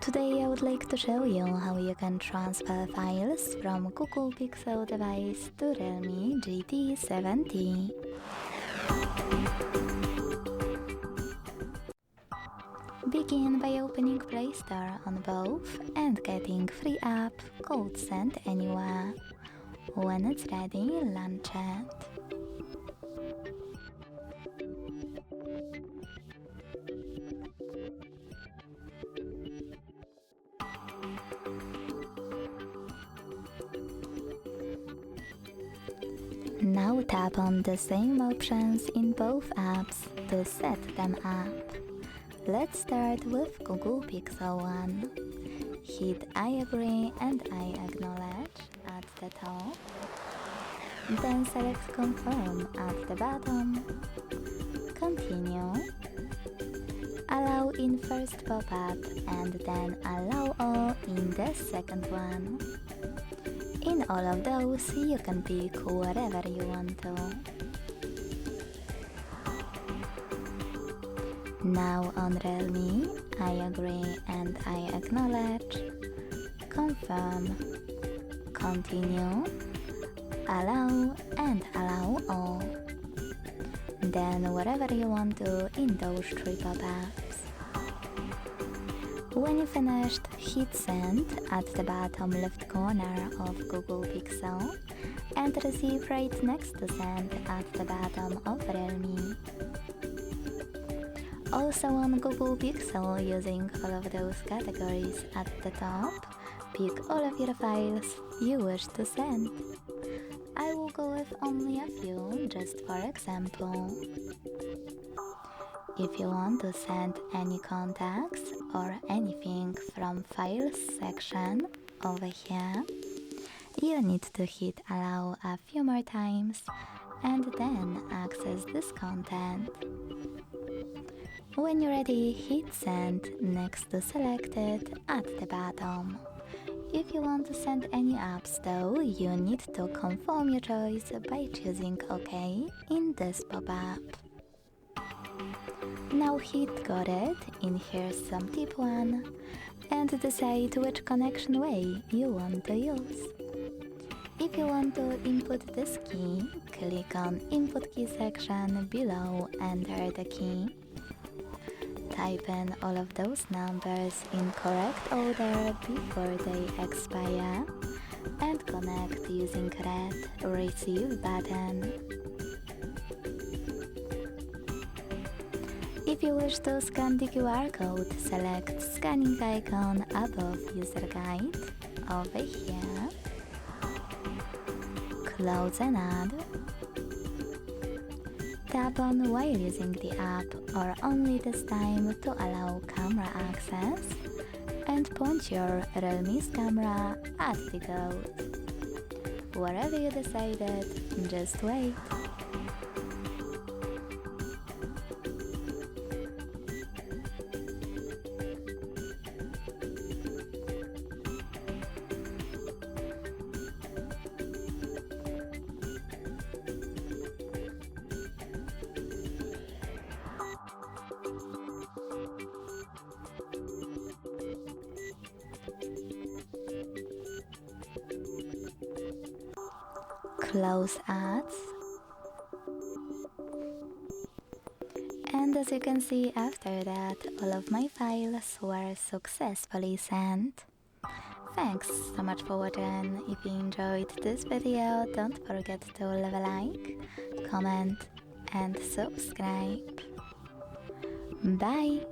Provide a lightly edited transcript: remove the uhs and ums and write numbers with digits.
Today I would like to show you how you can transfer files from Google Pixel device to REALME GT 70. Begin by opening Play Store on both and getting free app called Send Anywhere. When it's ready, launch it. Now tap on the same options in both apps to set them up. Let's start with Google Pixel 1. Hit I agree and I acknowledge at the top. Then select Confirm at the bottom. Continue. Allow in first pop-up and then allow all in the second one. In all of those, you can pick whatever you want to. Now on REALME, I agree and I acknowledge, confirm, continue, allow and allow all. Then whatever you want to in those three pop-ups. When you finished, hit Send at the bottom left corner of Google Pixel and receive right next to Send at the bottom of REALME. Also on Google Pixel, using all of those categories at the top, pick all of your files you wish to send. I will go with only a few, just for example. If you want to send any contacts or anything from Files section over here, you need to hit Allow a few more times and then access this content. When you're ready, hit Send next to Selected at the bottom. If you want to send any apps though, you need to confirm your choice by choosing OK in this pop-up. Now hit Got it in Here's Some Tip 1 and decide which connection way you want to use. If you want to input this key, click on Input Key section below, enter the key. Type in all of those numbers in correct order before they expire and connect using red Receive button. If you wish to scan the QR code, select Scanning icon above User Guide over here. Close and add. Tap on while using the app or only this time to allow camera access and point your REALME's camera at the goat. Wherever you decided, just wait. Close ads, and as you can see, after that all of my files were successfully sent. Thanks so much for watching. If you enjoyed this video, don't forget to leave a like, comment and subscribe. Bye!